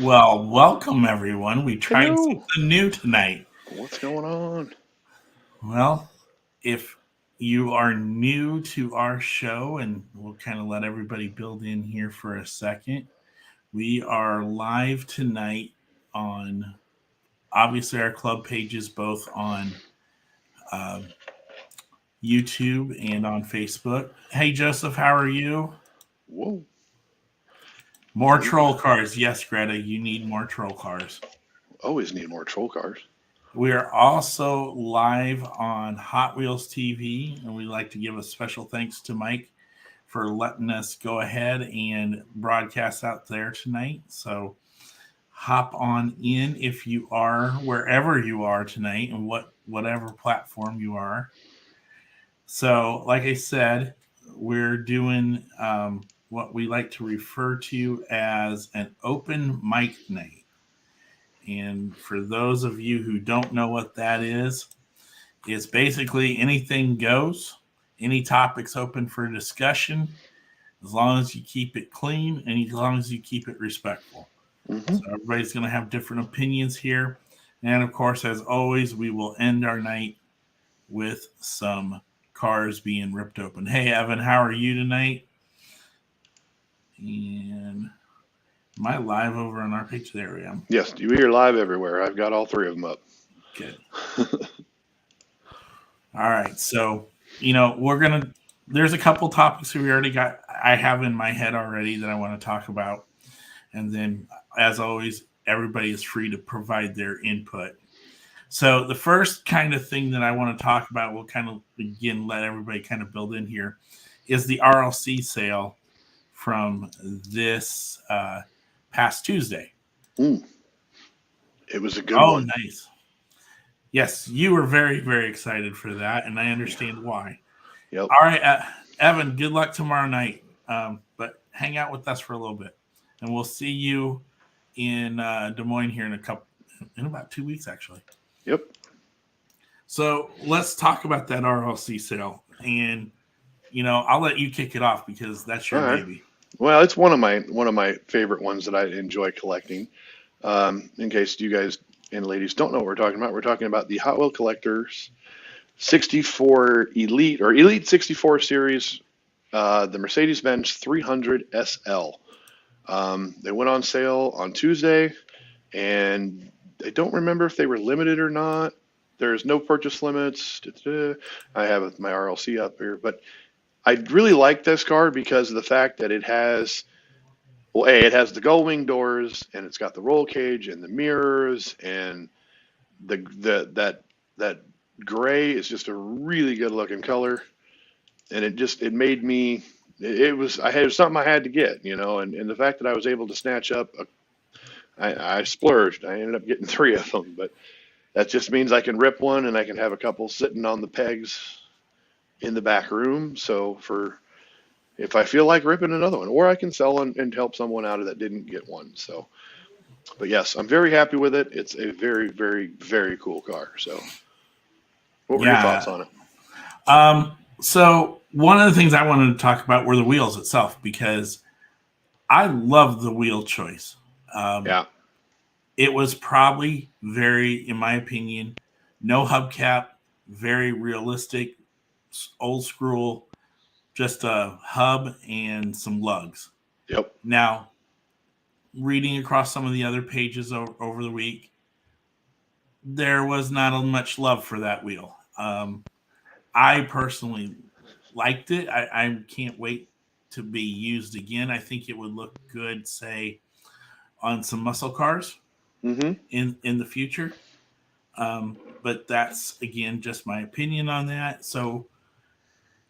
Well, welcome everyone. We tried Hello. something new tonight. What's going on? Well, if you are new to our show, and we'll kind of let everybody build in here for a second, we are live tonight on obviously our club pages, both on uh, YouTube and on Facebook. Hey, Joseph, how are you? Whoa. More I'm troll cars. Yes, Greta, you need more troll cars. always need more troll cars. We are also live on Hot Wheels TV, and we'd like to give a special thanks to Mike for letting us go ahead and broadcast out there tonight. So hop on in if you are wherever you are tonight and whatever platform you are. So, like I said, we're doing what we like to refer to as an open mic night. And for those of you who don't know what that is, it's basically anything goes. Any topic's open for discussion as long as you keep it clean and as long as you keep it respectful. Mm-hmm. So everybody's going to have different opinions here. And of course, as always, we will end our night with some cars being ripped open. Hey, Evan, how are you tonight? And am I live over on our page? There we am. Yes, you hear live everywhere. I've got all three of them up. Good. All right. So, we're going to, there's a couple topics we already got, I have in my head already that I want to talk about. And then, as always, everybody is free to provide their input. So, the first kind of thing that I want to talk about, we'll kind of again let everybody kind of build in here, is the RLC sale from this past Tuesday. Mm, it was a good Oh, one. nice. Yes, you were very, very excited for that, and I understand why. Yep. All right, Evan, good luck tomorrow night. But hang out with us for a little bit, and we'll see you in Des Moines here in about 2 weeks, actually. Yep. So let's talk about that RLC sale, and I'll let you kick it off because that's All your right. baby. Well, it's one of my favorite ones that I enjoy collecting. In case you guys and ladies don't know what we're talking about the Hot Wheel Collectors 64 Elite or Elite 64 Series, the Mercedes-Benz 300 SL. They went on sale on Tuesday, and I don't remember if they were limited or not. There's no purchase limits. I have my RLC up here, but I really like this car because of the fact that it has, well, A, it has the gull wing doors, and it's got the roll cage and the mirrors, and that gray is just a really good looking color, and it made me. It was I had it was something I had to get, and the fact that I was able to snatch up I splurged. I ended up getting three of them, but that just means I can rip one and I can have a couple sitting on the pegs in the back room. So for if I feel like ripping another one, or I can sell and help someone out that didn't get one. So, but yes, I'm very happy with it. It's a very, very, very cool car. So, what were your thoughts Yeah. on it? So one of the things I wanted to talk about were the wheels itself because I love the wheel choice. Um, Yeah. it was probably very, in my opinion, no hubcap, very realistic, old school, just a hub and some lugs. Yep. Now, reading across some of the other pages over the week, there was not much love for that wheel. I personally liked it. I can't wait to be used again. I think it would look good, say, on some muscle cars Mm-hmm. in the future. But that's again just my opinion on that. So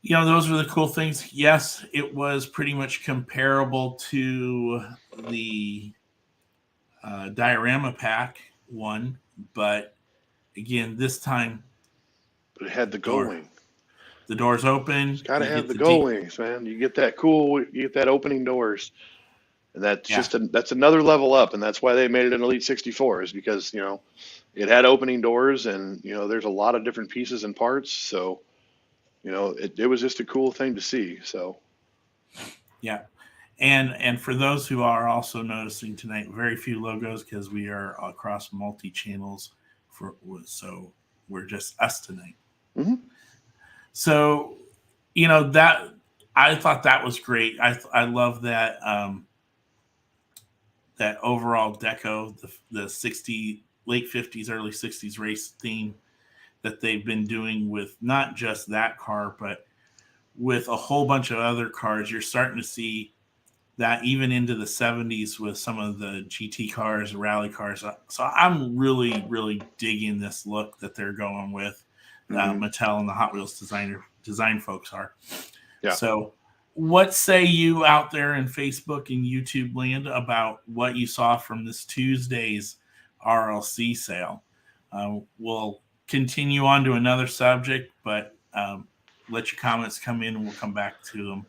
those are the cool things. Yes, it was pretty much comparable to the diorama pack one, but again, this time But it had the gull door wing. the doors It's open. got to You have get the the gull deep. wings, man. You get that cool. You get that opening doors. And that's Yeah, that's another level up, and that's why they made it an Elite 64 is because it had opening doors, and there's a lot of different pieces and parts, so it was just a cool thing to see. So yeah. And for those who are also noticing tonight, very few logos because we are across multi channels. So we're just us tonight. Mm-hmm. So that I thought that was great. I love that that overall deco, the 60 late 50s, early 60s race theme that they've been doing with not just that car, but with a whole bunch of other cars. You're starting to see that even into the 70s with some of the GT cars, rally cars. So I'm really, really digging this look that they're going with. Mattel and the Hot Wheels design folks are. Yeah. So what say you out there in Facebook and YouTube land about what you saw from this Tuesday's RLC sale? We'll continue on to another subject, but let your comments come in and we'll come back to them.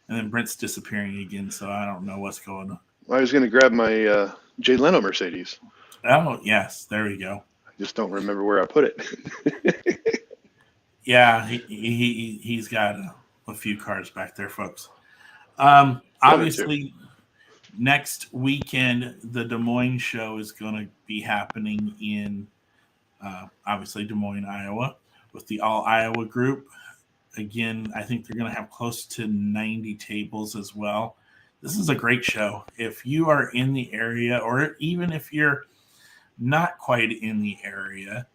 And then Brent's disappearing again, so I don't know what's going on. I was going to grab my Jay Leno Mercedes. Oh, yes. There we go. I just don't remember where I put it. Yeah, he's got a few cars back there, folks. Obviously, next weekend, the Des Moines show is going to be happening in, obviously, Des Moines, Iowa, with the All Iowa group. Again, I think they're going to have close to 90 tables as well. This is a great show. If you are in the area, or even if you're not quite in the area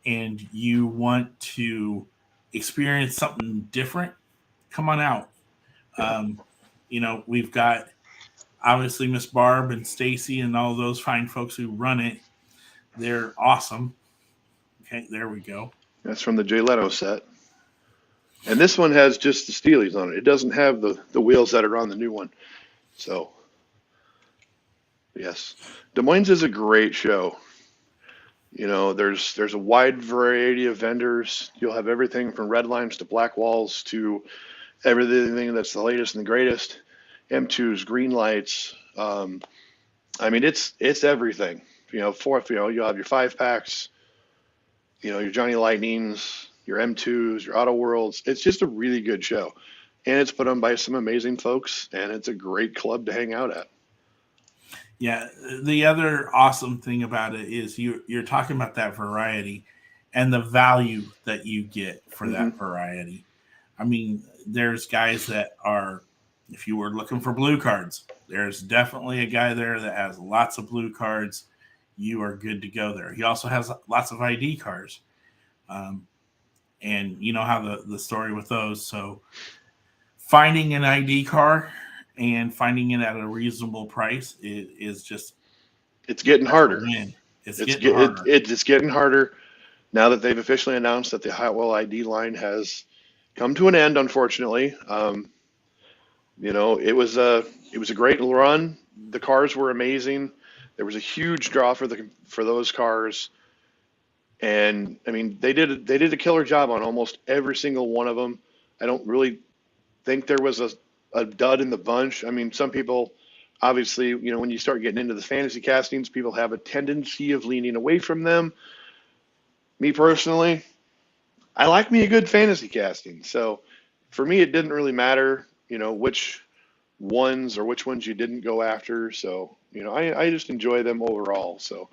and you want to experience something different, come on out. We've got obviously Miss Barb and Stacy and all those fine folks who run it. They're awesome. Okay, there we go. That's from the Jay Leno set. And this one has just the Steelies on it. It doesn't have the wheels that are on the new one. So, yes. Des Moines is a great show. There's a wide variety of vendors. You'll have everything from red limes to black walls to everything that's the latest and the greatest. M2s, green lights. It's everything. You'll have your 5-packs, your Johnny Lightnings, your M2s, your Auto Worlds. It's just a really good show. And it's put on by some amazing folks, and it's a great club to hang out at. Yeah, the other awesome thing about it is you're talking about that variety and the value that you get for that variety. I mean, there's guys that are, if you were looking for blue cards, there's definitely a guy there that has lots of blue cards. You are good to go there. He also has lots of ID cards. And you know how the story with those. So finding an ID car and finding it at a reasonable price is just, it's getting harder. It's getting harder now that they've officially announced that the Hot Wheel ID line has come to an end, unfortunately. It was a great run. The cars were amazing. There was a huge draw for those cars. And I mean, they did a killer job on almost every single one of them. I don't really think there was a dud in the bunch. I mean, some people, obviously, when you start getting into the fantasy castings, people have a tendency of leaning away from them. Me personally, I like me a good fantasy casting. So for me, it didn't really matter, which ones you didn't go after. So, I just enjoy them overall. So.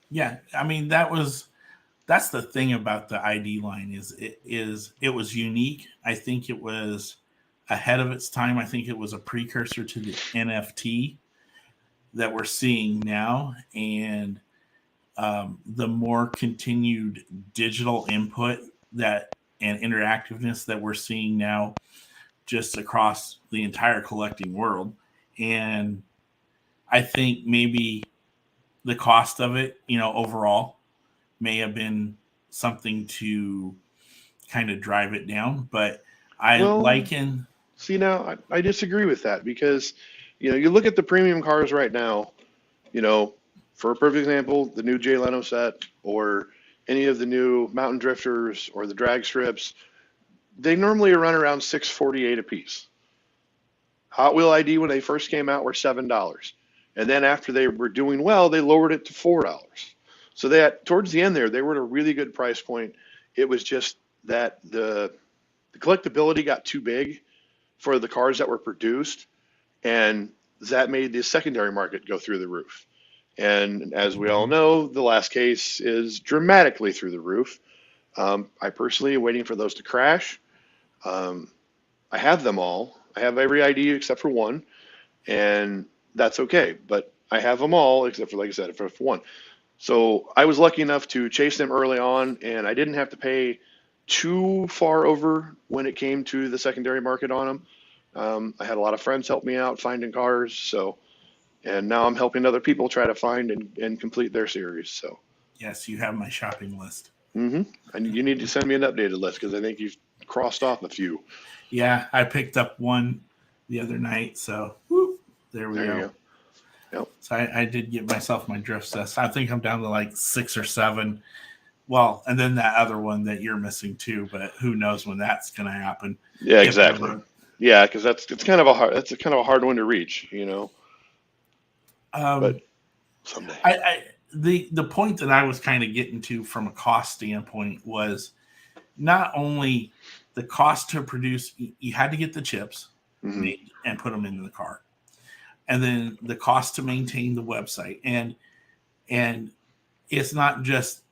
Yeah, I mean that's the thing about the ID line is it was unique. I think it was ahead of its time. I think it was a precursor to the NFT that we're seeing now, and the more continued digital input and interactiveness that we're seeing now, just across the entire collecting world. And I think maybe the cost of it, overall may have been something to kind of drive it down, but See, now I disagree with that because, you look at the premium cars right now, for a perfect example, the new Jay Leno set or any of the new Mountain Drifters or the drag strips, they normally run around $648 a piece. Hot Wheel ID, when they first came out, were $7. And then after they were doing well, they lowered it to $4. So that towards the end there, they were at a really good price point. It was just that the collectability got too big for the cars that were produced, and that made the secondary market go through the roof. And as we all Mhm. know, the last case is dramatically through the roof. I personally am waiting for those to crash. Um, I have them all. I have every ID except for one, and that's okay. But I have them all except for, like I said, for one. So I was lucky enough to chase them early on, and I didn't have to pay too far over when it came to the secondary market on them. I had a lot of friends help me out finding cars, so and now I'm helping other people try to find and complete their series. So, Yes, you have my shopping list. and you need to send me an updated list because I think you've crossed off a few. Yeah, I picked up one the other night, so whoop, there we There you go. go. Yep. So I did get myself my drift cess. I think I'm down to like 6 or 7. Well, and then that other one that you're missing too, but who knows when that's going to happen, Yeah, if exactly. ever. Yeah, because it's kind of a hard that's a kind of a hard one to reach, but Um, someday. the point that I was kind of getting to from a cost standpoint was not only the cost to produce. You had to get the chips Hmm. made and put them into the car, and then the cost to maintain the website, and it's not just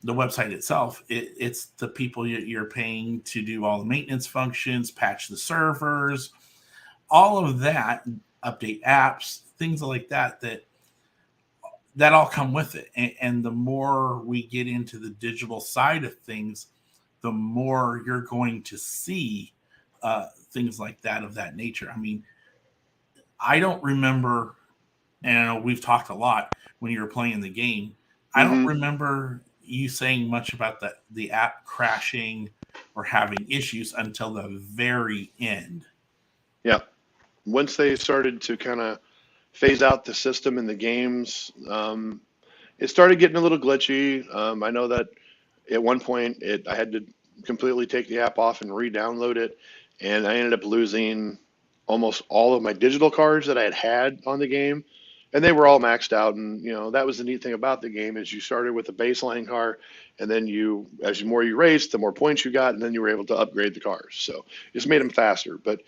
the website itself. It's the people you're paying to do all the maintenance functions, patch the servers, all of that, update apps, things like that. That all come with it. And the more we get into the digital side of things, the more you're going to see things like that of that nature. I mean, I don't remember, and I know we've talked a lot when you were playing the game. I don't Hmm. remember you saying much about the app crashing or having issues until the very end. Yeah. Once they started to kind of phase out the system in the games, it started getting a little glitchy. I know that at one point I had to completely take the app off and re-download it, and I ended up losing almost all of my digital cards that I had on the game, and they were all maxed out. And that was the neat thing about the game is you started with a baseline car, and then as the more you raced, the more points you got, and then you were able to upgrade the cars. So it just made them faster. But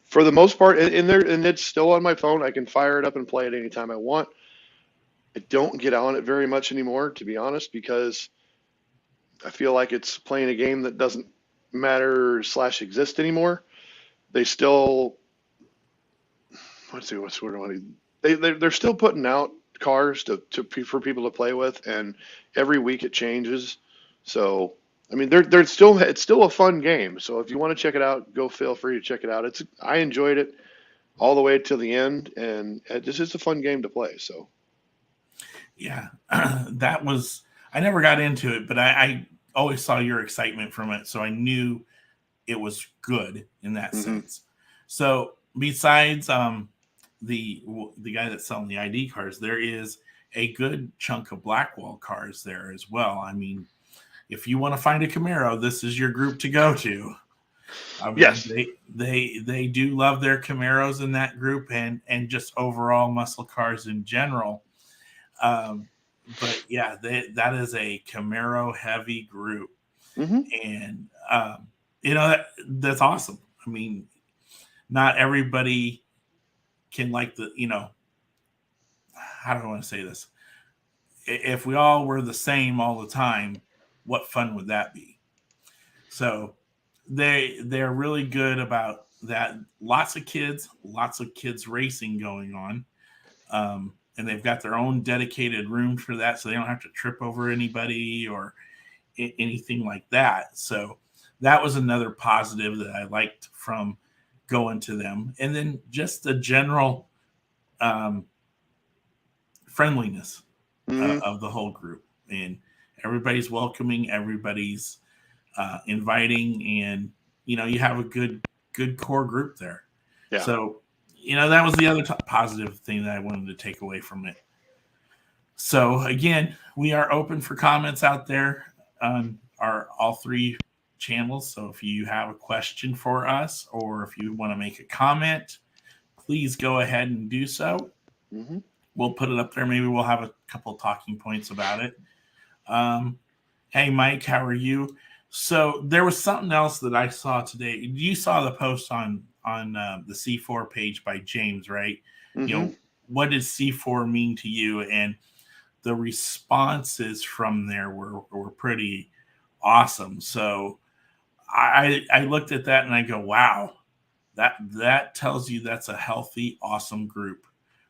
for the most part, in there, and it's still on my phone. I can fire it up and play it anytime I want. I don't get on it very much anymore, to be honest, because I feel like it's playing a game that doesn't matter slash exist anymore. They still, let's see, what's what do I they're still putting out cars for people to play with, and every week it changes. So I mean, they're still it's still a fun game. So if you want to check it out, go feel free to check it out. I enjoyed it all the way till the end, and it's a fun game to play. So Yeah, that was. I never got into it, but I always saw your excitement from it, so I knew it was good in that hmm sense. So besides the guy that's selling the ID cards, there is a good chunk of Blackwall cars there as well. I mean, if you want to find a Camaro, this is your group to go to. I mean, yes, they do love their Camaros in that group, and just overall muscle cars in general. Um, but yeah, that is a Camaro heavy group, hmm and that's awesome. I mean, not everybody can like how do I want to say this? If we all were the same all the time, what fun would that be? So they're really good about that. Lots of kids racing going on, and they've got their own dedicated room for that, so they don't have to trip over anybody or anything like that. So that was another positive that I liked from going to them, and then just the general um, friendliness hmm of the whole group, and everybody's welcoming, everybody's inviting, and you have a good core group there. yeah. So that was the other positive thing that I wanted to take away from it. So again, we are open for comments out there on our all three channels. So if you have a question for us or if you want to make a comment, please go ahead and do so. hmm We'll put it up there. Maybe we'll have a couple talking points about it. Um, hey, Mike, how are you? So there was something else that I saw today. You saw the post the C4 page by James, right? You Mm-hmm. know, what does C4 mean to you? And the responses from there were pretty awesome. So I looked at that and I go, wow, that tells you that's a healthy, awesome group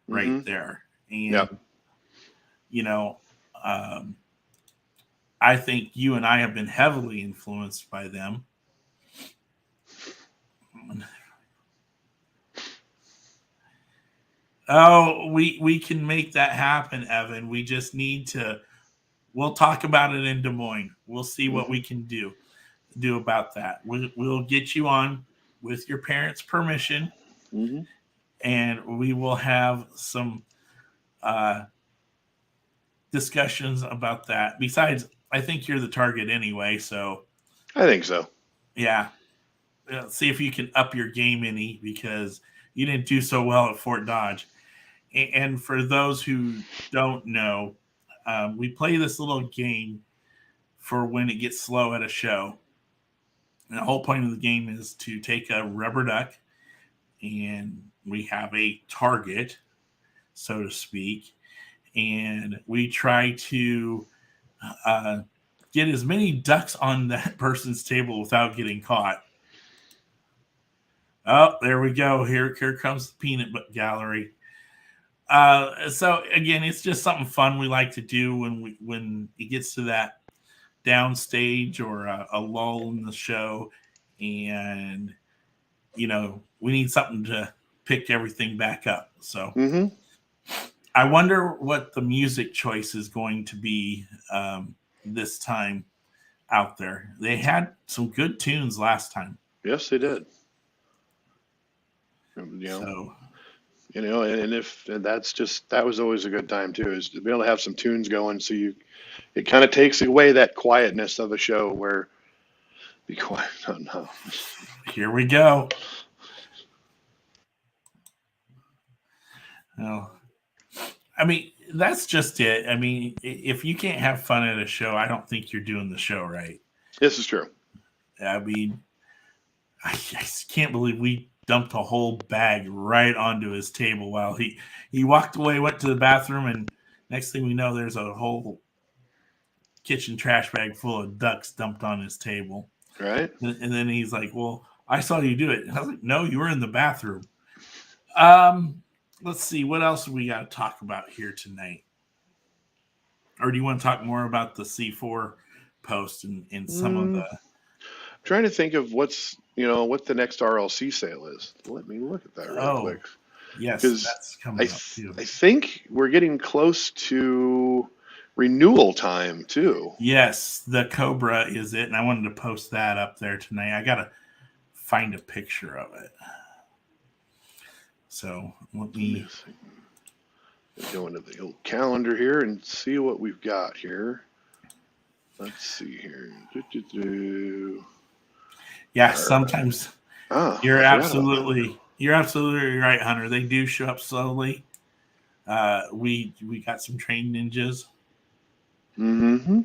right Mm-hmm. there. Yeah. And you know, um, I think you and I have been heavily influenced by them. Oh, we can make that happen, Evan. We just need to. We'll talk about it in Des Moines. We'll see what Mm-hmm. we can do about that. We'll get you on with your parents' permission, Mm-hmm. and we will have some uh, discussions about that. Besides, I think you're the target anyway, so I think so. yeah. See if you can up your game any because you didn't do so well at Fort Dodge. And for those who don't know, we play this little game for when it gets slow at a show. And the whole point of the game is to take a rubber duck and we have a target, so to speak, and we try to uh, get as many ducks on that person's table without getting caught. Oh, there we go. Here comes the peanut gallery. So again, it's just something fun we like to do when it gets to that downstage or a lull in the show, and we need something to pick everything back up. So Mm-hmm. I wonder what the music choice is going to be this time out there. They had some good tunes last time. Yes, they did. So And if and that was always a good time too, is to be able to have some tunes going. So it kind of takes away that quietness of a show where be quiet. Oh no. here we go. Well, I mean, that's just it. I mean, if you can't have fun at a show, I don't think you're doing the show right. This is true. I mean, I just can't believe we dumped a whole bag right onto his table while he walked away, went to the bathroom, and next thing we know, there's a whole kitchen trash bag full of ducks dumped on his table. Right? And then he's like, "Well, I saw you do it." And I was like, "No, you were in the bathroom." Let's see what else we got to talk about here tonight. Or do you want to talk more about the C4 post and some of Mm, the? trying to think of what the next RLC sale is. Let me look at that real quick. Oh, yes, Because that's coming up too. I think we're getting close to renewal time too. Yes, the Cobra is it, and I wanted to post that up there tonight. I gotta find a picture of it. So let Let me me. see. Go into the old calendar here and see what we've got here. Let's see here. Yeah, sometimes I forgot about that. you're absolutely right, Hunter. They do show up slowly. We got some trained ninjas. Mm-hmm.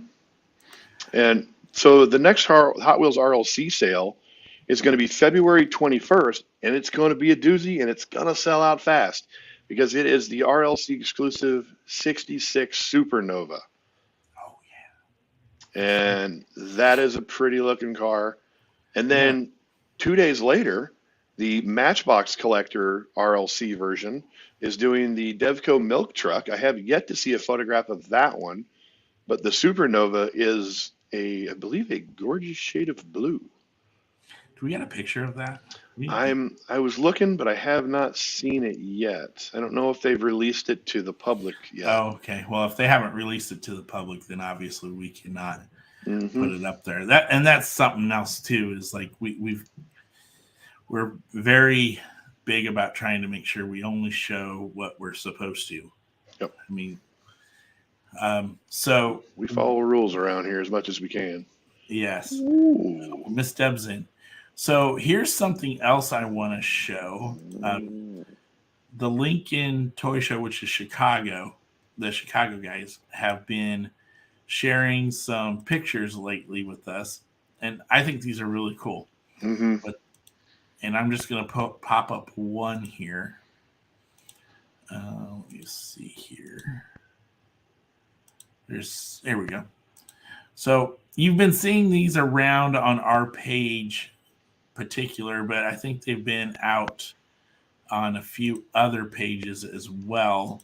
And so the next Hot Wheels RLC sale is going to be February 21st, and it's going to be a doozy, and it's going to sell out fast because it is the RLC exclusive 66 Supernova. Oh And that is a pretty looking car. And yeah, then 2 days later, the Matchbox Collector RLC version is doing the Devco milk truck. I have yet to see a photograph of that one, but the Supernova is I believe, a gorgeous shade of blue. do we get a picture of that? I was looking, but I have not seen it yet. I don't know if they've released it to the public yet. Oh, okay. Well, if they haven't released it to the public, then obviously we cannot Hmm. put it up there. That's something else too. Is like we're very big about trying to make sure we only show what we're supposed to. Yep. I mean, so We follow rules around here as much as we can. yes, Ooh. Miss Deb's in. So here's something else I want to show. The Lincoln Toy Show, which is Chicago, the Chicago guys have been sharing some pictures lately with us, and I think these are really cool. Hmm. But and I'm just going to pop up one here. Let me see here. There we go. So you've been seeing these around on our page particular, but I think they've been out on a few other pages as well.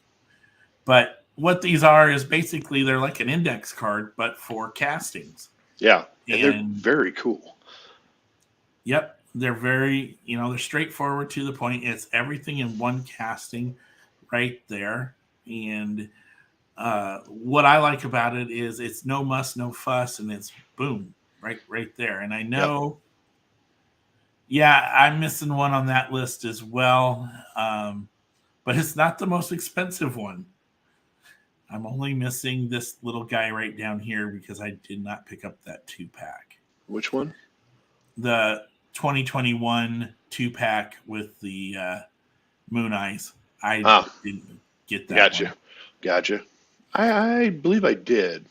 But what these are is basically they're like an index card, but for castings. Yeah, and they're very cool. Yep, they're very, they're straightforward to the point. It's everything in one casting right there. And what I like about it is it's no muss, no fuss, and it's boom, right there. And I know, yeah, I'm missing one on that list as well, but it's not the most expensive one. I'm only missing this little guy right down here because I did not pick up that 2-pack. Which one? The 2021 2-pack with the Moon Eyes. I didn't get that. Gotcha. I believe I did.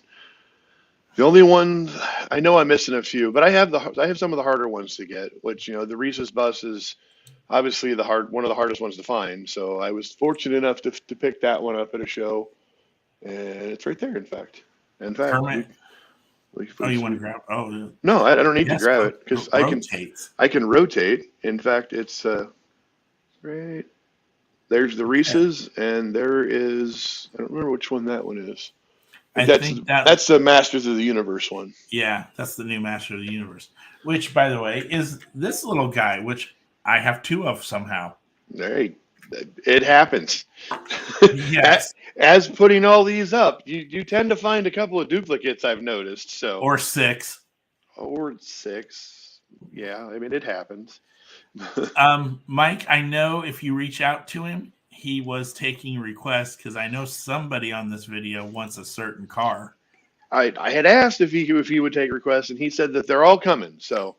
The only one I know I'm missing a few, but I have some of the harder ones to get. Which the Reese's Bus is obviously one of the hardest ones to find. So I was fortunate enough to pick that one up at a show, and it's right there. In fact, Kermit. You want to grab? Oh, yeah. No, I don't need to grab it because I can rotate. In fact, it's right. There's the Reese's, and there is, I don't remember which one that one is. That's the Masters of the Universe one. Yeah, that's the new Master of the Universe. Which, by the way, is this little guy, which I have 2 of somehow. Hey, it happens. Yes. As putting all these up, you tend to find a couple of duplicates, I've noticed. So or 6. Yeah, I mean, it happens. Mike, I know if you reach out to him, he was taking requests because I know somebody on this video wants a certain car. I had asked if he would take requests, and he said that they're all coming. So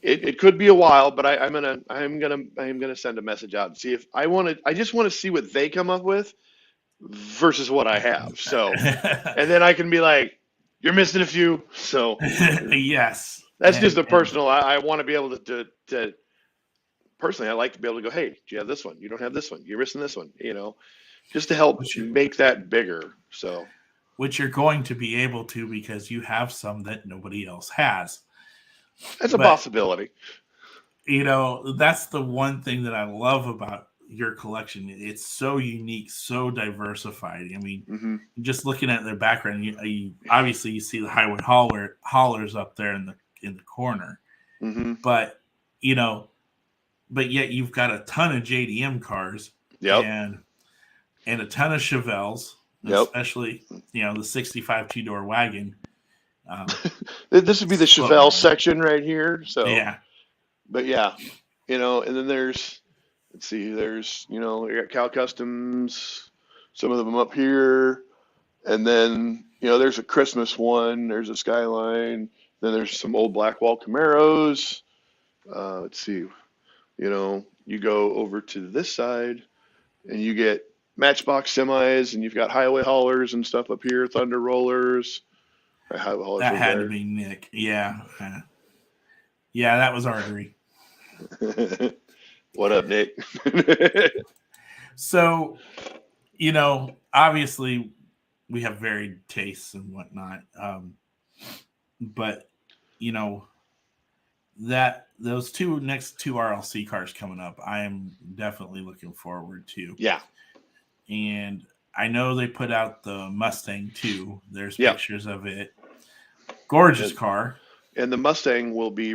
it could be a while, but I'm gonna send a message out and see if I just want to see what they come up with versus what I have. So and then I can be like, you're missing a few. So yes. That's just a personal. I want to be able to personally. I like to be able to go, hey, do you have this one? You don't have this one. You're missing this one. Just to help make that bigger. So, which you're going to be able to because you have some that nobody else has. That's a possibility. That's the one thing that I love about your collection. It's so unique, so diversified. I mean, just looking at their background, you obviously you see the Highway haulers up there in the corner, but yet you've got a ton of JDM cars, and a ton of Chevelles, especially the 65 2-door wagon. This would be the Chevelle section right here. So yeah, but yeah, and then there's you got Cal Customs, some of them up here, and then there's a Christmas one, there's a Skyline. Then there's some old Blackwall Camaros. Let's see, you go over to this side and you get Matchbox semis, and you've got highway haulers and stuff up here, Thunder Rollers. Highway haulers that had to be Nick. Yeah. Yeah, that was Artery. What up, Nick? So, obviously we have varied tastes and whatnot. But that those next two RLC cars coming up, I am definitely looking forward to. Yeah. And I know they put out the Mustang too. There's pictures of it. Gorgeous car. And the Mustang will be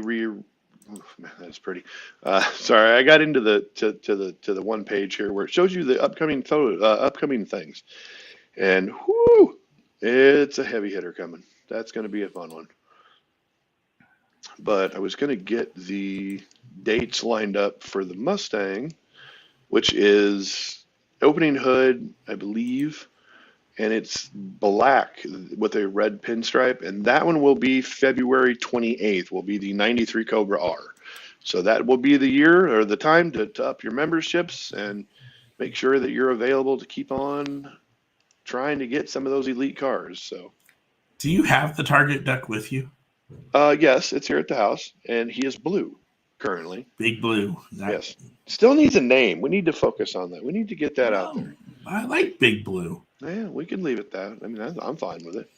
that's pretty. Sorry, I got into the one page here where it shows you the upcoming things, and it's a heavy hitter coming. That's going to be a fun one. But I was going to get the dates lined up for the Mustang, which is opening hood, I believe, and it's black with a red pinstripe, and that one will be February 28th, will be the 93 Cobra R. So that will be the year or the time to up your memberships and make sure that you're available to keep on trying to get some of those elite cars. So, do you have the Target duck with you? Yes, it's here at the house, and he is blue. currently. Big Blue. Yes. Still needs a name. We need to focus on that. We need to get that out Well, there. I like Big Blue. Yeah, we can leave it that. I mean, I'm fine with it.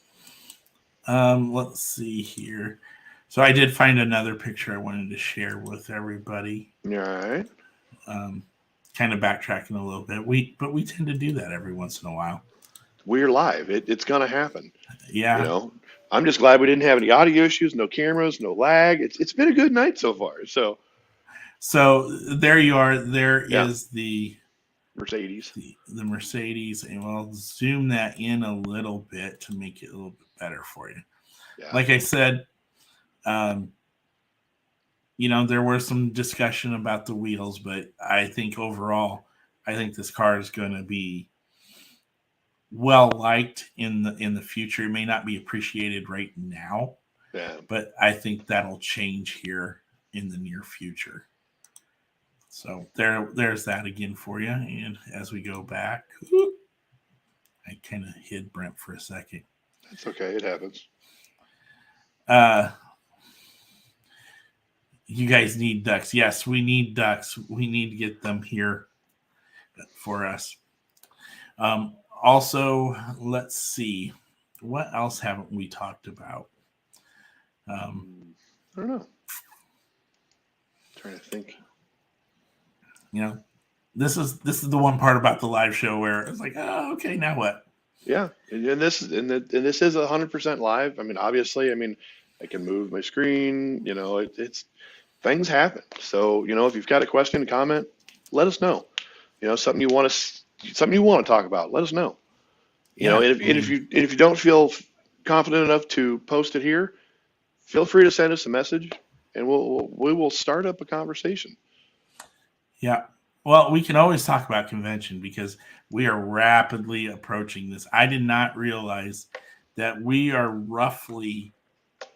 Let's see here. So I did find another picture I wanted to share with everybody. All right. Um, kind of backtracking a little bit. But we tend to do that every once in a while. We're live. It's going to happen. You Yeah. know, I'm just glad we didn't have any audio issues, no cameras, no lag. It's been a good night so far. So, So there you are. There yeah, is Mercedes. the Mercedes, and we'll zoom that in a little bit to make it a little bit better for you. Yeah. Like I said, um, there was some discussion about the wheels, but I think overall, I think this car is going to be well liked in the future. It may not be appreciated right now, Yeah. but I think that'll change here in the near future. So there's that again for you. And as we go back, I kind of hid Brent for a second. It's okay. It happens. You guys need ducks. Yes, we need ducks. We need to get them here for us. Also, let's see. What else haven't we talked about? I don't know. Trying to think. This is the one part about the live show where it's like, oh, okay, now what? Yeah, and this is 100% live. I mean, obviously, I can move my screen. It's things happen. So if you've got a question, comment, let us know. Something you want to talk about, let us know. And if you don't feel confident enough to post it here, feel free to send us a message, and we will start up a conversation. Yeah. Well, we can always talk about convention because we are rapidly approaching this. I did not realize that we are roughly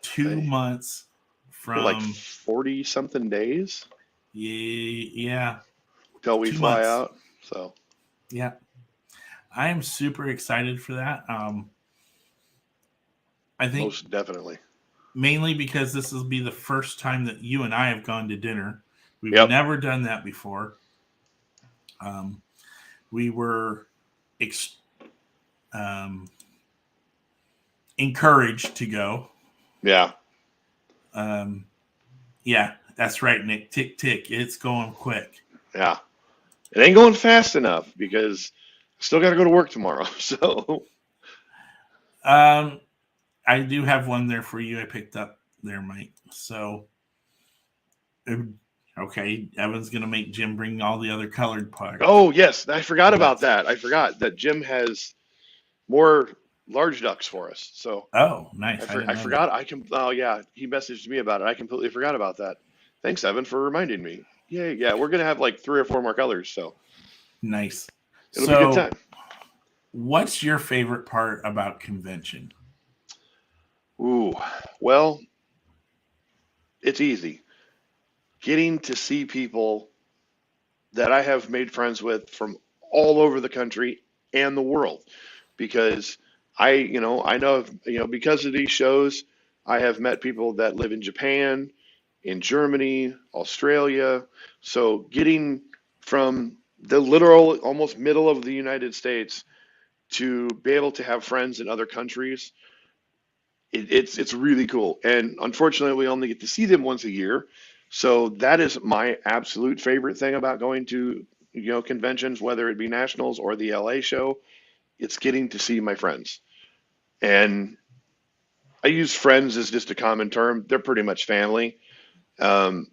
2 months from like 40 something days. Yeah. Till we fly out. So yeah. I am super excited for that. I think most definitely. Mainly because this will be the first time that you and I have gone to dinner. We've never done that before. We were encouraged to go. Yeah. Yeah, that's right, Nick. Tick, tick. It's going quick. Yeah. It ain't going fast enough because I still got to go to work tomorrow. So. I do have one there for you. I picked up there, Mike. So. Okay, Evan's going to make Jim bring all the other colored parts. Oh, yes. I forgot about that. I forgot that Jim has more large ducks for us. So. Oh, nice. I forgot. Oh, yeah. He messaged me about it. I completely forgot about that. Thanks, Evan, for reminding me. Yeah. We're going to have like 3 or 4 more colors. So. Nice. It'll be a good time. What's your favorite part about convention? Ooh, well, it's easy. Getting to see people that I have made friends with from all over the country and the world, because I know, because of these shows, I have met people that live in Japan, in Germany, Australia. So getting from the literal almost middle of the United States to be able to have friends in other countries, it's really cool. And unfortunately, we only get to see them once a year. So that is my absolute favorite thing about going to, conventions, whether it be nationals or the LA show. It's getting to see my friends. And I use friends as just a common term. They're pretty much family. And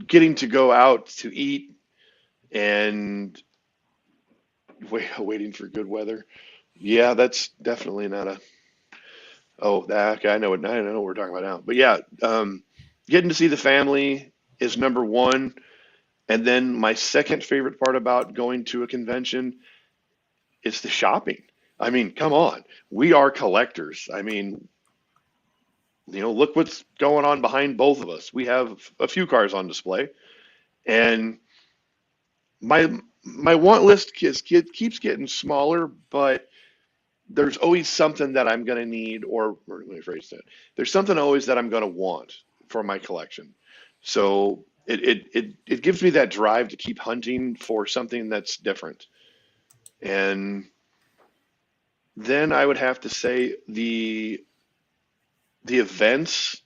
getting to go out to eat and waiting for good weather. Yeah, that's definitely not a. Oh, okay, I know what we're talking about now. But yeah, getting to see the family is number one. And then my second favorite part about going to a convention is the shopping. I mean, come on. We are collectors. I mean, look what's going on behind both of us. We have a few cars on display. And my want list keeps getting smaller, but there's always something that I'm going to need, or let me phrase that. There's something always that I'm going to want for my collection. So it gives me that drive to keep hunting for something that's different. And then I would have to say the events,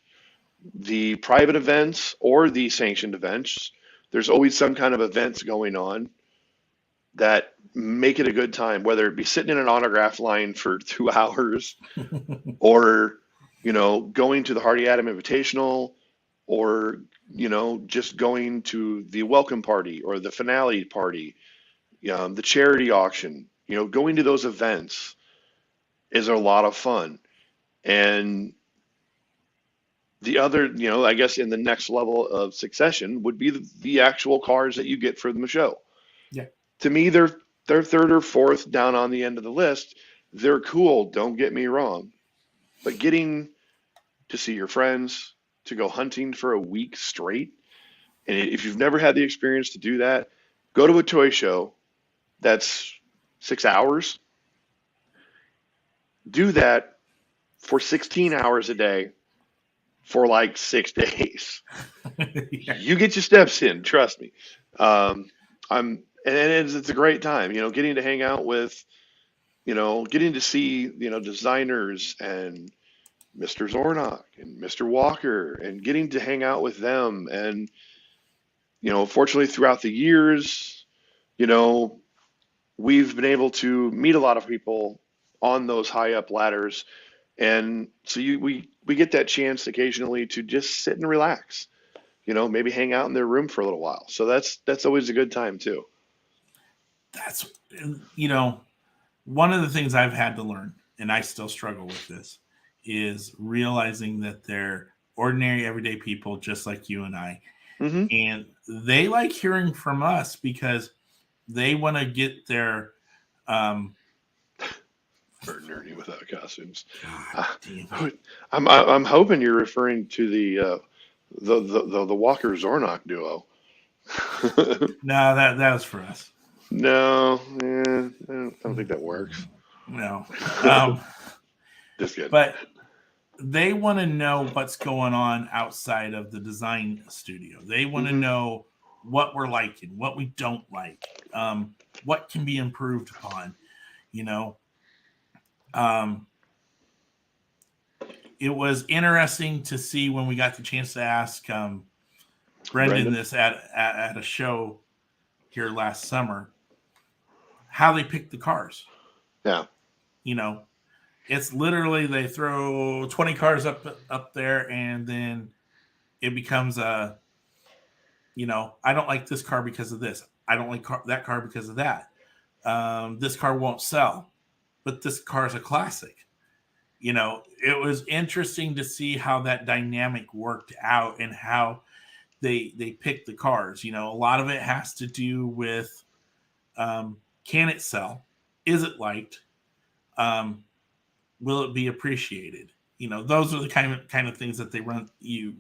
the private events or the sanctioned events, there's always some kind of events going on that make it a good time, whether it be sitting in an autograph line for 2 hours or, going to the Hardy Adam Invitational or, just going to the welcome party or the finale party, the charity auction, going to those events is a lot of fun. And the other, I guess in the next level of succession would be the actual cars that you get from the show. Yeah. To me, they're third or fourth down on the end of the list. They're cool, don't get me wrong. But getting to see your friends, to go hunting for a week straight, and if you've never had the experience to do that, go to a toy show that's 6 hours. Do that for 16 hours a day for like 6 days. Yeah. You get your steps in, trust me. And it's a great time, getting to hang out with, getting to see, designers and Mr. Zornock and Mr. Walker and getting to hang out with them. And, fortunately throughout the years, you know, we've been able to meet a lot of people on those high up ladders. And so we get that chance occasionally to just sit and relax, maybe hang out in their room for a little while. So that's always a good time too. That's, one of the things I've had to learn, and I still struggle with this, is realizing that they're ordinary, everyday people just like you and I. Hmm. And they like hearing from us because they want to get their Or nerdy without costumes. God damn it. I'm hoping you're referring to the Walker Zornock duo. No, that was for us. No, I don't think that works. No. Just kidding. But they want to know what's going on outside of the design studio. They want to Mhm. know what we're liking, what we don't like, what can be improved upon. You know, um, it was interesting to see when we got the chance to ask Brendan Brendan? this at a show here last summer, how they picked the cars. Yeah. It's literally they throw 20 cars up there, and then it becomes I don't like this car because of this. I don't like that car because of that. This car won't sell, but this car is a classic. It was interesting to see how that dynamic worked out and how they picked the cars. A lot of it has to do with can it sell? Is it liked? Will it be appreciated? Those are the kind of things that you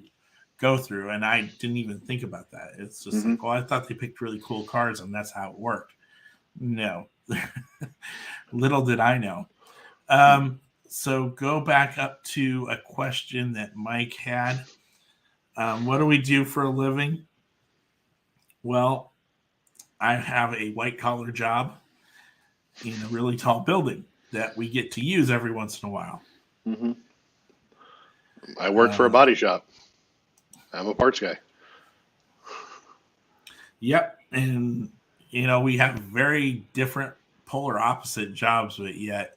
go through, and I didn't even think about that. It's just Mhm. like, well, I thought they picked really cool cars and that's how it worked. No. Little did I know. So go back up to a question that Mike had. What do we do for a living? Well, I have a white collar job in a really tall building that we get to use every once in a while. Mhm. I work for a body shop. I'm a parts guy. Yep. And, we have very different polar opposite jobs, but yet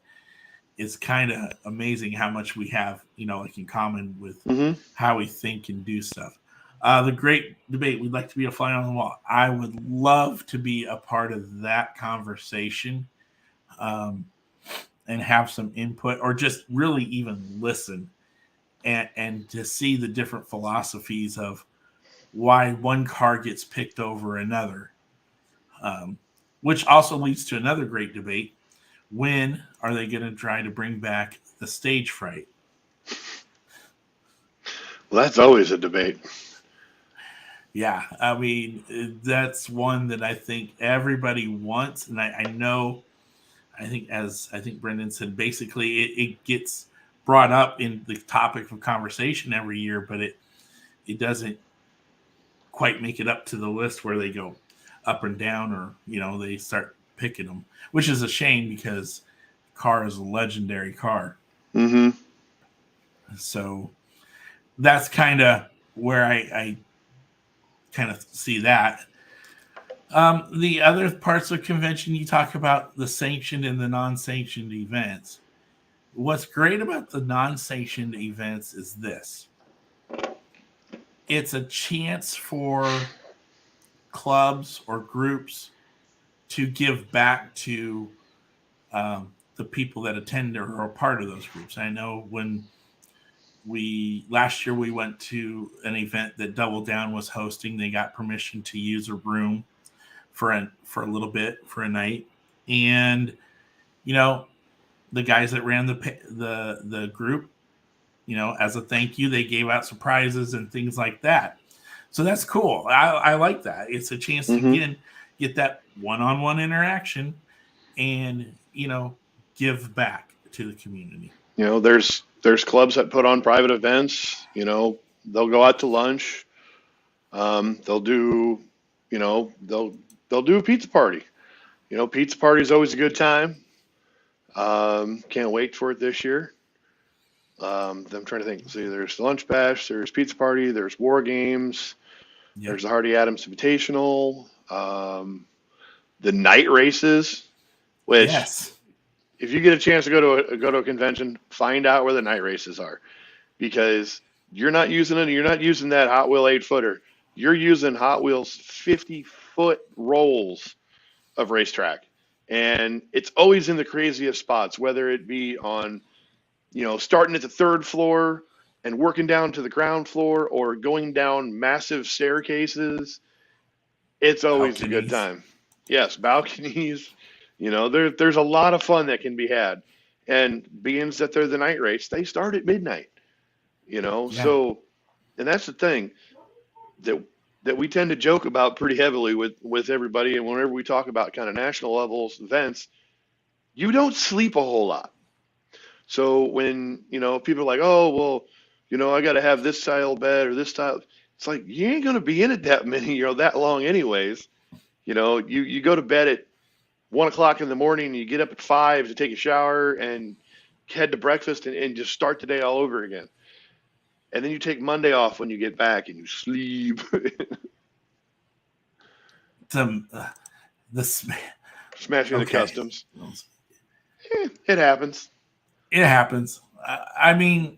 it's kind of amazing how much we have, like in common with Mhm. how we think and do stuff. The great debate, we'd like to be a fly on the wall. I would love to be a part of that conversation and have some input or just really even listen and to see the different philosophies of why one car gets picked over another, which also leads to another great debate. When are they going to try to bring back the stage fright? Well, that's always a debate. Yeah, I mean, that's one that I think everybody wants. And I know, as I think Brendan said, basically it gets brought up in the topic of conversation every year, but it doesn't quite make it up to the list where they go up and down, or they start picking them, which is a shame because car is a legendary car. Mm-hmm. So that's kind of where I kind of see that. The other parts of convention, you talk about the sanctioned and the non-sanctioned events. What's great about the non-sanctioned events is this. It's a chance for clubs or groups to give back to the people that attend or are part of those groups. I know when last year we went to an event that Double Down was hosting. They got permission to use a room for a little bit, for a night, and the guys that ran the group, as a thank you, they gave out surprises and things like that. So that's cool. I like that. It's a chance to get that one-on-one interaction and give back to the community. There's clubs that put on private events. They'll go out to lunch. They'll do they'll do a pizza party. Pizza party is always a good time. Can't wait for it this year. I'm trying to think. See, there's the lunch bash, there's pizza party, there's war games, there's the Hardy Adams Invitational, the night races, which if you get a chance to go to a convention, find out where the night races are, because you're not using that Hot Wheel 8-footer. You're using Hot Wheels 50-foot rolls of racetrack. And it's always in the craziest spots, whether it be on, starting at the third floor and working down to the ground floor, or going down massive staircases. It's always a good time. Yes, balconies. There's a lot of fun that can be had. And being that they're the night race, they start at midnight. So, and that's the thing that we tend to joke about pretty heavily with everybody. And whenever we talk about kind of national levels events, you don't sleep a whole lot. So when, people are like, oh, well, I got to have this style bed or this style. It's like, you ain't going to be in it that that long anyways. You go to bed at 1:00 in the morning and you get up at 5 to take a shower and head to breakfast and just start the day all over again. And then you take Monday off when you get back and you sleep. Smashing the customs. It happens. It happens. I mean,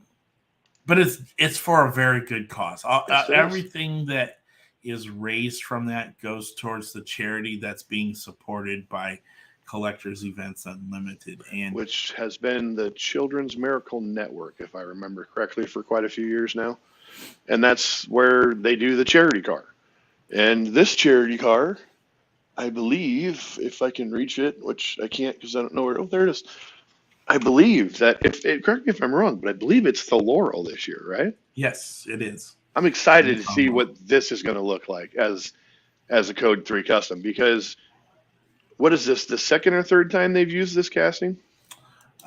but it's for a very good cause. Everything that is raised from that goes towards the charity that's being supported by Collectors Events Unlimited, and which has been the Children's Miracle Network, if I remember correctly, for quite a few years now. And that's where they do the charity car. And this charity car, I believe, if I can reach it, which I can't because I don't know where. Oh, there it is. I believe that correct me if I'm wrong, but I believe it's the Laurel this year, right? Yes, it is. I'm excited to see what this is going to look like as a Code 3 custom, because what is this, the second or third time they've used this casting?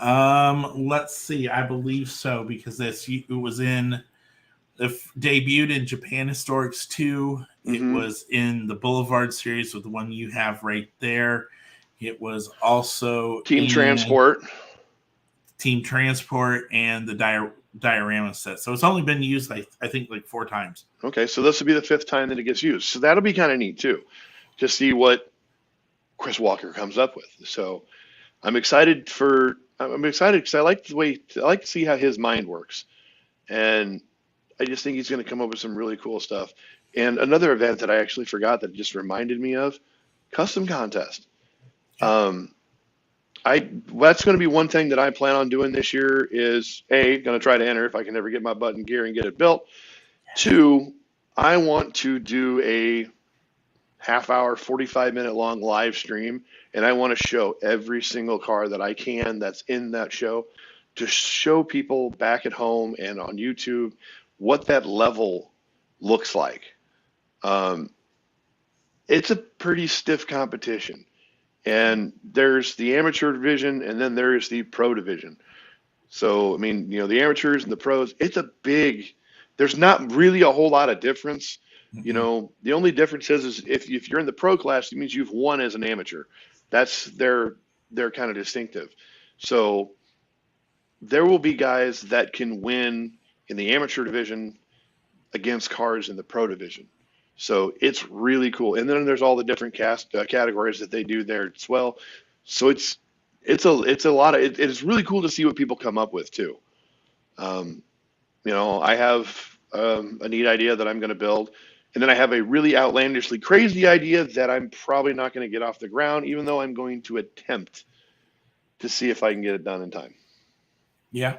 Let's see. I believe so, because it was debuted in Japan Historics 2. It was in the Boulevard series with the one you have right there. It was also Team Transport and the diorama set. So it's only been used, I think, like 4 times. Okay, so this will be the 5th time that it gets used. So that'll be kind of neat too, to see what Chris Walker comes up with. So I'm excited because I like to see how his mind works, and I just think he's going to come up with some really cool stuff. And another event that I actually forgot that just reminded me of, custom contest. That's going to be one thing that I plan on doing this year is going to try to enter if I can ever get my butt in gear and get it built. 2, I want to do a half-hour, 45-minute long live stream, and I want to show every single car that I can that's in that show, to show people back at home and on YouTube what that level looks like. It's a pretty stiff competition. And there's the amateur division, and then there's the pro division. So, I mean, the amateurs and the pros, there's not really a whole lot of difference. You Mhm. know, the only difference is if you're in the pro class, it means you've won as an amateur. That's their kind of distinctive. So there will be guys that can win in the amateur division against cars in the pro division. So it's really cool. And then there's all the different categories that they do there as well. So it's a lot of it's really cool to see what people come up with too. Um, you know, I have a neat idea that I'm going to build, and then I have a really outlandishly crazy idea that I'm probably not going to get off the ground, even though I'm going to attempt to see if I can get it done in time. Yeah,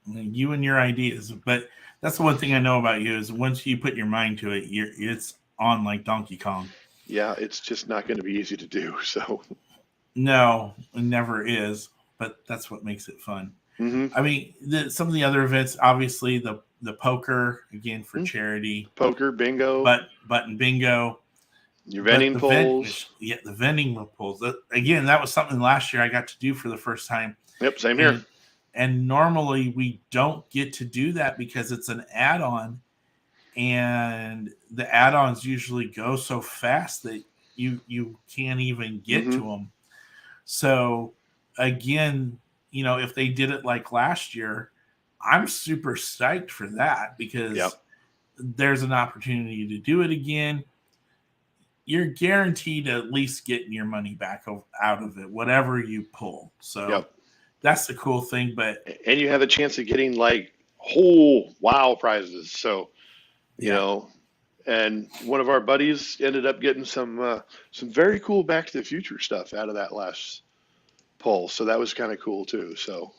you and your ideas. But that's the one thing I know about you is once you put your mind to it, it's on like Donkey Kong. Yeah, it's just not going to be easy to do. So, No, it never is. But that's what makes it fun. hmm I mean, some of the other events, obviously the poker again for charity, poker, bingo, but button bingo, your but vending poles. the vending pools. Again, that was something last year I got to do for the first time. Yep, same here. And normally we don't get to do that because it's an add-on, and the add-ons usually go so fast that you can't even get to them. So again, you know, if they did it like last year, I'm super psyched for that because there's an opportunity to do it again. You're guaranteed to at least getting your money back out of it, whatever you pull. So that's the cool thing. And you have a chance of getting like whole wow prizes. So, you know, and one of our buddies ended up getting some very cool Back to the Future stuff out of that last poll. So that was kind of cool too. So.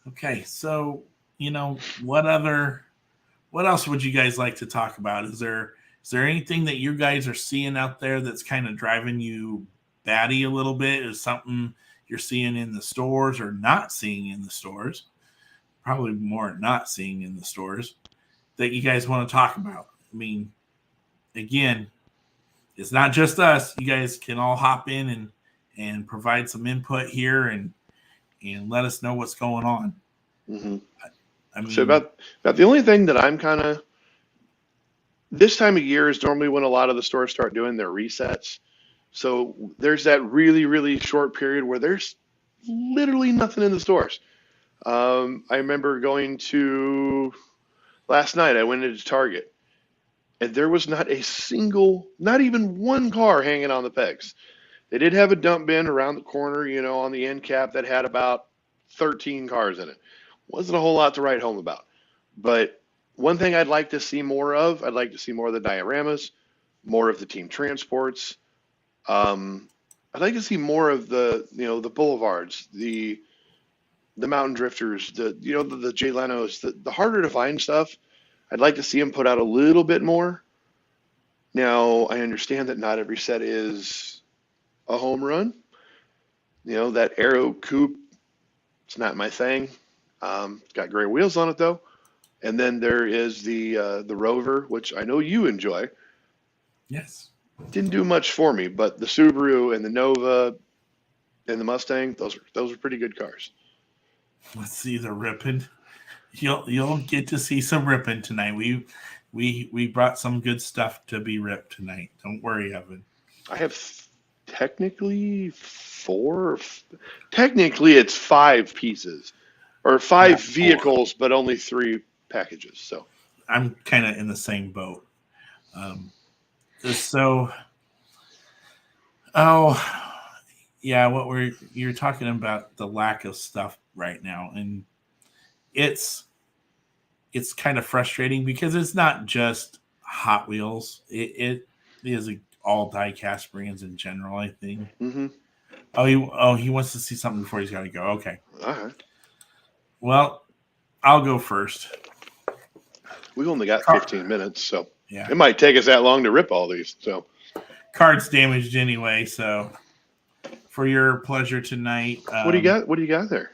Okay, so you know what else would you guys like to talk about? Is there anything that you guys are seeing out there that's kind of driving you batty a little bit? Is something you're seeing in the stores or not seeing in the stores? Probably more not seeing in the stores that you guys want to talk about. I mean, again, it's not just us. You guys can all hop in and provide some input here and let us know what's going on. I mean, so about the only thing that I'm kind of this time of year is normally when a lot of the stores start doing their resets. So there's that really, really short period where there's literally nothing in the stores. I remember going to last night, I went into Target and there was not a single, not even one car hanging on the pegs. They did have a dump bin around the corner, you know, on the end cap that had about 13 cars in it. Wasn't a whole lot to write home about. But one thing I'd like to see more of, I'd like to see more of the dioramas, more of the team transports. I'd like to see more of the, you know, the boulevards, the mountain drifters, the Jay Leno's, the harder to find stuff. I'd like to see them put out a little bit more. Now, I understand that not every set is a home run. You know, that Aero Coupe, it's not my thing. It's got gray wheels on it though. And then there is the Rover, which I know you enjoy. Yes. Didn't do much for me, but the Subaru and the Nova and the Mustang, those are pretty good cars. Let's see the ripping. You'll get to see some ripping tonight. We brought some good stuff to be ripped tonight. Don't worry, Evan. I have technically it's 5 pieces or 5 vehicles, but only 3 packages. So I'm kind of in the same boat. So, you're talking about the lack of stuff right now, and it's kind of frustrating because it's not just Hot Wheels. It is all die-cast brands in general, I think. Mm-hmm. He wants to see something before he's got to go. Okay. All right. Well, I'll go first. We've only got 15 minutes, so yeah, it might take us that long to rip all these. So cards damaged anyway. So for your pleasure tonight, what do you got? What do you got there?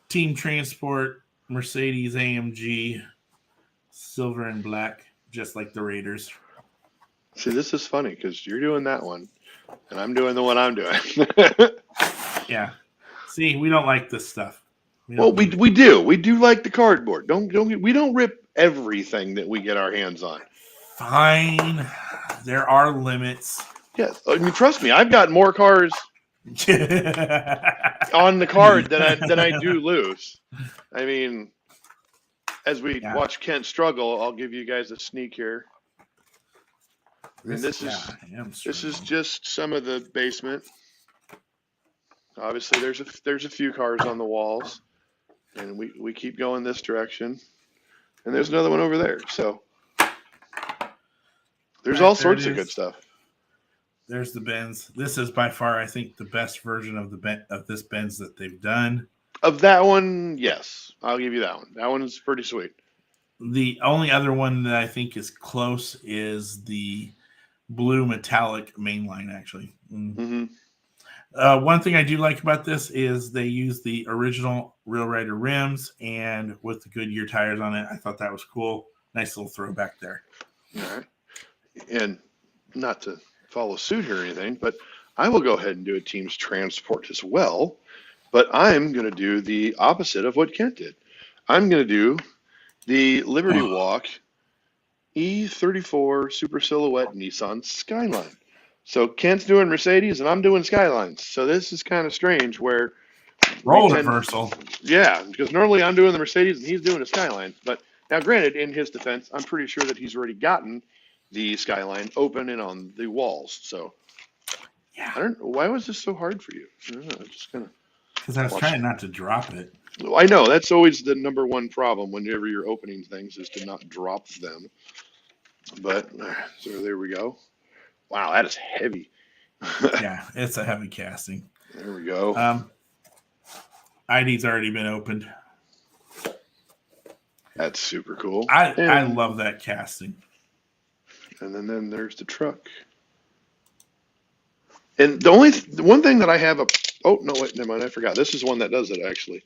Team Transport, Mercedes AMG, silver and black, just like the Raiders. See, this is funny because you're doing that one, and I'm doing the one I'm doing. Yeah. See, we don't like this stuff. We do like the cardboard. We don't rip everything that we get our hands on. Fine. There are limits. Yes, I mean, trust me, I've got more cars on the card than I do lose. I mean, as we Yeah. watch Kent struggle, I'll give you guys a sneak here. I mean, this is just some of the basement. Obviously, there's a few cars on the walls, and we keep going this direction, and there's another one over there. So there's all sorts of good stuff. There's the Benz. This is by far, I think, the best version of this Benz that they've done. Of that one, yes, I'll give you that one. That one is pretty sweet. The only other one that I think is close is the blue metallic mainline, actually. Mm-hmm. One thing I do like about this is they use the original Real Rider rims and with the Goodyear tires on it. I thought that was cool. Nice little throwback there. All right. And not to follow suit here or anything, but I will go ahead and do a team's transport as well. But I'm going to do the opposite of what Kent did. I'm going to do the Liberty Walk E34 Super Silhouette Nissan Skyline. So Kent's doing Mercedes and I'm doing Skylines. So this is kind of strange where role reversal. Yeah, because normally I'm doing the Mercedes and he's doing the Skyline. But now, granted, in his defense, I'm pretty sure that he's already gotten the Skyline open and on the walls. So yeah, I don't know, why was this so hard for you? I don't know, just kind of because I was trying not to drop it. I know that's always the number one problem whenever you're opening things is to not drop them. But so there we go. Wow, that is heavy. Yeah, it's a heavy casting. There we go. ID's already been opened. That's super cool. I love that casting. And then there's the truck. And the one thing that I have oh no, wait, never mind, I forgot. This is one that does it actually.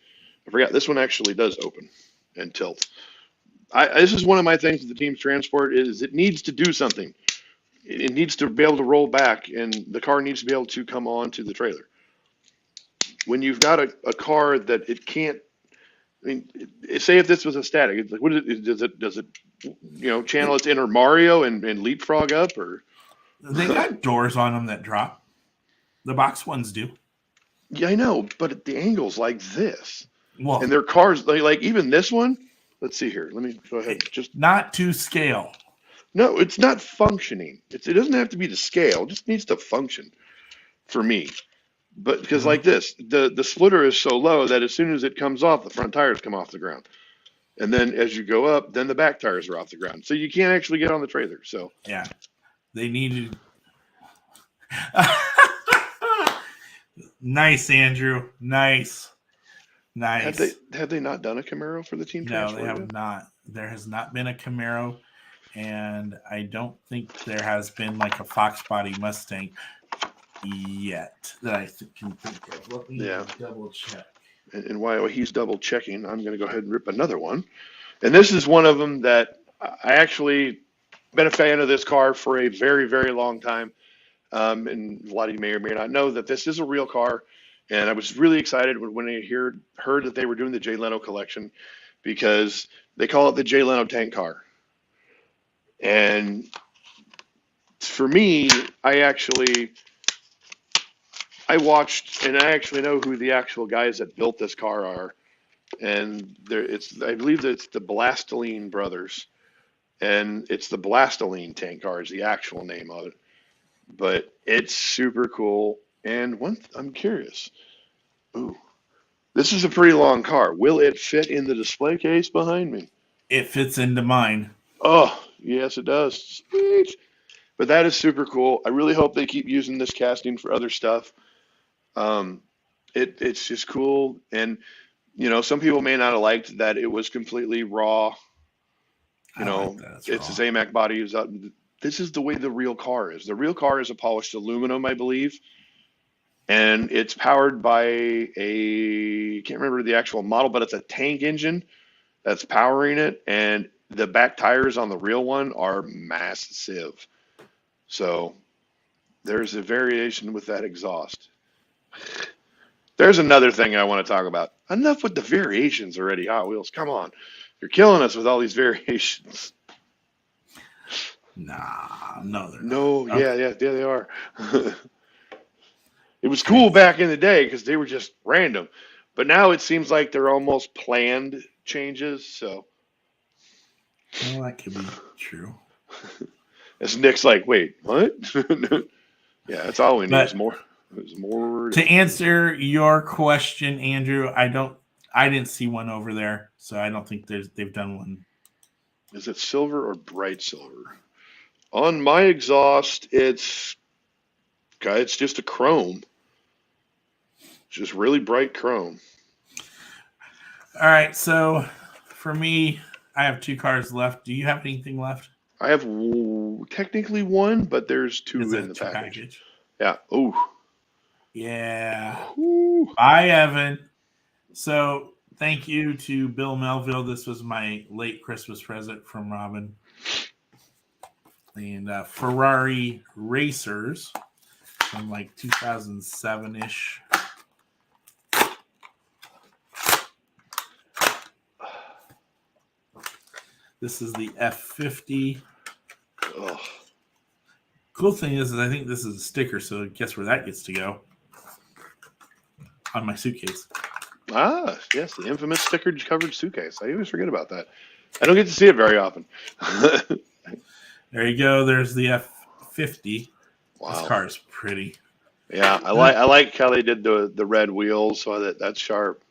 I forgot this one actually does open and tilt. This is one of my things with the team's transport is it needs to do something. It needs to be able to roll back and the car needs to be able to come onto the trailer. When you've got a car that it can't, I mean, say if this was a static, it's like, what is it, does it, channel its inner Mario and leapfrog up or? They got doors on them that drop. The box ones do. Yeah, I know, but at the angles like this. Well, and their cars, like even this one, let's see here. Let me go ahead. Just not to scale. No, it's not functioning. It doesn't have to be to scale. It just needs to function for me. But because like this, the splitter is so low that as soon as it comes off, the front tires come off the ground. And then as you go up, then the back tires are off the ground. So you can't actually get on the trailer. So yeah, they needed. Nice, Andrew. Nice. Have they not done a Camaro for the team? No, they have not. There has not been a Camaro, and I don't think there has been like a Fox body Mustang yet that I can think of. Let me double check. And while he's double checking, I'm going to go ahead and rip another one. And this is one of them that I actually been a fan of this car for a very, very long time. And a lot of you may or may not know that this is a real car. And I was really excited when I heard that they were doing the Jay Leno collection because they call it the Jay Leno tank car. And for me, I watched, and I actually know who the actual guys that built this car are. And I believe that it's the Blastoline brothers. And it's the Blastoline tank car is the actual name of it. But it's super cool. And I'm curious. Ooh, this is a pretty long car. Will it fit in the display case behind me? It fits into mine. Oh, yes, it does. Sweet. But that is super cool. I really hope they keep using this casting for other stuff. It's just cool. And, some people may not have liked that it was completely raw. It's the Zamac body. This is the way the real car is. The real car is a polished aluminum, I believe. And it's powered by can't remember the actual model, but it's a tank engine that's powering it. And the back tires on the real one are massive. So there's a variation with that exhaust. There's another thing I want to talk about. Enough with the variations already, Hot Wheels. Come on. You're killing us with all these variations. Nah, no, they're No, not. yeah, they are. It was Okay. cool back in the day because they were just random, but now it seems like they're almost planned changes. So Well, that could be true. as Nick's like, wait, what? Yeah, that's all we need is But more. Is more. to answer your question, Andrew, I didn't see one over there, so I don't think they've done one. Is it silver or bright silver? On my exhaust, it's just a chrome, just really bright chrome. All right, so for me, I have 2 cars left. Do you have anything left? I have technically one, but there's two Is in it the 2 package. Yeah. Oh. Yeah. Ooh. Bye, Evan. So thank you to Bill Melville. This was my late Christmas present from Robin. And Ferrari Racers from like 2007-ish. This is the F50. Oh. Cool thing is I think this is a sticker, so guess where that gets to go? On my suitcase. Ah, yes, the infamous sticker-covered suitcase. I always forget about that. I don't get to see it very often. There you go. There's the F50. Wow. This car is pretty. Yeah, I like how they did the red wheels, so that's sharp.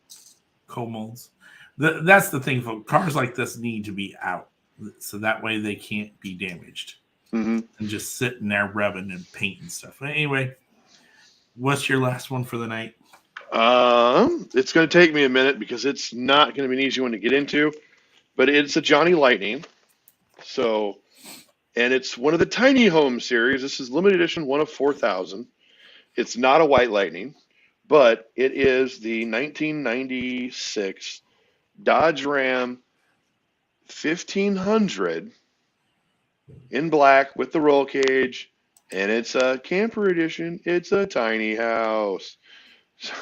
Co-molds. That's the thing, folks. Cars like this need to be out, so that way they can't be damaged Mm-hmm. and just sitting there rubbing and painting stuff. But anyway, what's your last one for the night? It's going to take me a minute because it's not going to be an easy one to get into, but it's a Johnny Lightning. So, and it's one of the Tiny Home series. This is limited edition, one of 4,000. It's not a White Lightning, but it is the 1996 Dodge Ram 1500 in black with the roll cage, and it's a camper edition. It's a tiny house. So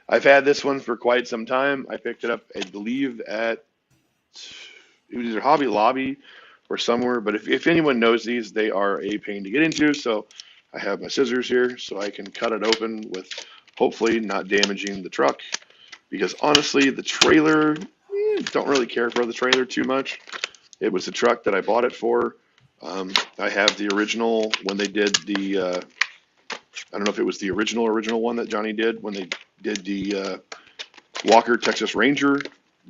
I've had this one for quite some time. I picked it up, I believe, it was either Hobby Lobby or somewhere. But if anyone knows these, they are a pain to get into. So I have my scissors here so I can cut it open with hopefully not damaging the truck. Because honestly, the trailer, don't really care for the trailer too much. It was the truck that I bought it for. I have the original when they did the, I don't know if it was the original one that Johnny did when they did the Walker Texas Ranger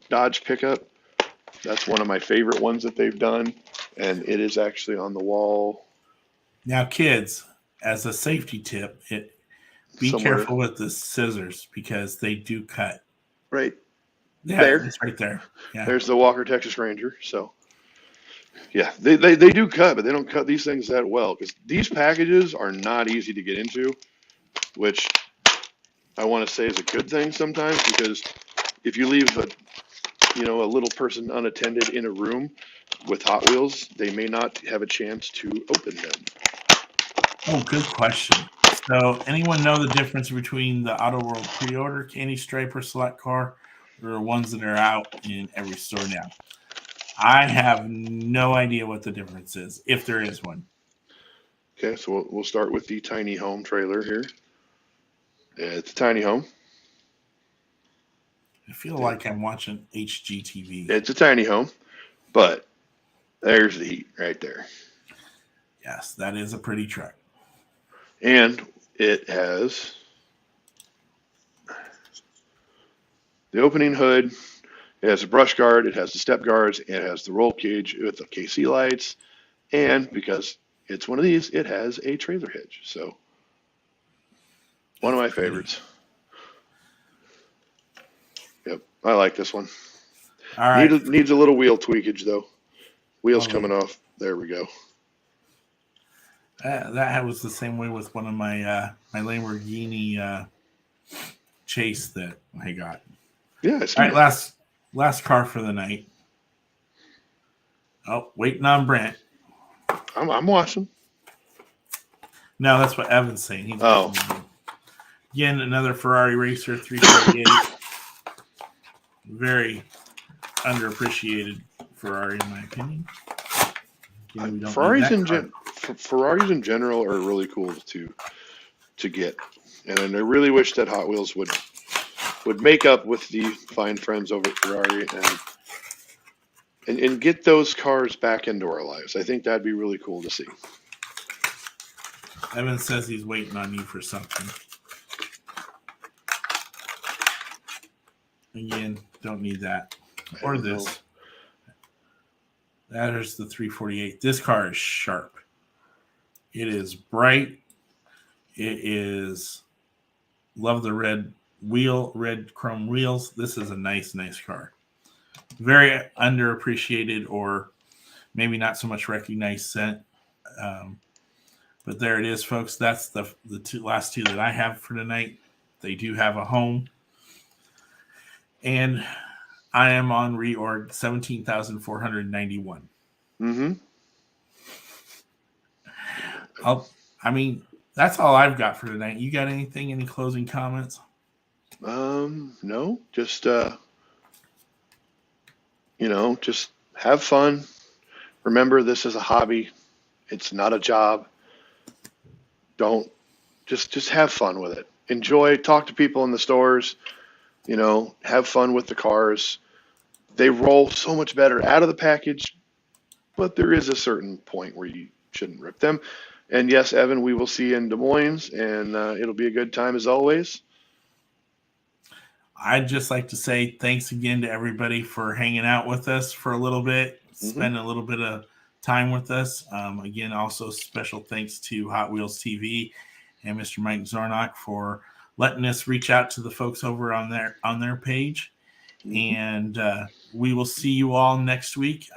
Dodge pickup. That's one of my favorite ones that they've done, and it is actually on the wall. Now, kids, as a safety tip, be somewhere. careful with the scissors because they do cut. Right. Yeah, There. it's right there. Yeah. There's the Walker Texas Ranger. So, yeah, they do cut, but they don't cut these things that well because these packages are not easy to get into, which I want to say is a good thing sometimes because if you leave a little person unattended in a room with Hot Wheels, they may not have a chance to open them. Oh, good question. So, anyone know the difference between the Auto World pre-order Candy Striper Select Car or the ones that are out in every store now? I have no idea what the difference is, if there is one. Okay, so we'll start with the Tiny Home trailer here. It's a Tiny Home. I feel like I'm watching HGTV. It's a Tiny Home, but there's the heat right there. Yes, that is a pretty truck. And it has the opening hood. It has a brush guard. It has the step guards. It has the roll cage with the KC lights. And because it's one of these, it has a trailer hitch. So one of my favorites. Yep, I like this one. All right. Needs a little wheel tweakage though. Wheels coming off. There we go. That was the same way with one of my my Lamborghini Chase that I got. Yeah. All right, last car for the night. Oh, waiting on Brent. I'm watching. No, that's what Evan's saying. He's again, another Ferrari Racer 348. Very underappreciated Ferrari, in my opinion. Again, we don't Ferraris need that car. Ferraris in general are really cool to get, and I really wish that Hot Wheels would make up with the fine friends over at Ferrari and get those cars back into our lives. I think that'd be really cool to see. Evan says he's waiting on you for something. Again, don't need that. Or this. know. That is the 348. This car is sharp. It is bright. It is, love the red chrome wheels. This is a nice car. Very underappreciated, or maybe not so much recognized scent. But there it is, folks. That's the last two that I have for tonight. They do have a home. And I am on reorg 17,491. Mm-hmm. That's all I've got for tonight. You got anything? Any closing comments? No, just just have fun. Remember, this is a hobby. It's not a job. Don't just have fun with it. Enjoy, talk to people in the stores, have fun with the cars. They roll so much better out of the package, but there is a certain point where you shouldn't rip them. And yes, Evan, we will see you in Des Moines, and it'll be a good time as always. I'd just like to say thanks again to everybody for hanging out with us for a little bit, spending a little bit of time with us. Again, also special thanks to Hot Wheels TV and Mr. Mike Zornock for letting us reach out to the folks over on their page. And we will see you all next week.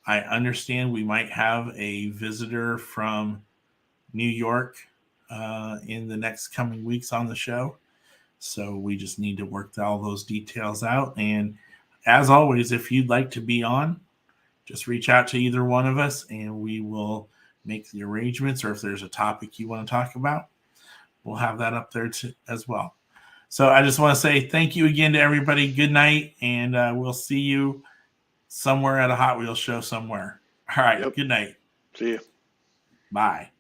I understand we might have a visitor from New York in the next coming weeks on the show. So we just need to work all those details out. And as always, if you'd like to be on, just reach out to either one of us and we will make the arrangements. Or if there's a topic you want to talk about, we'll have that up there as well. So I just want to say thank you again to everybody. Good night. And we'll see you somewhere at a Hot Wheels show somewhere. All right. Yep. Good night. See you. Bye.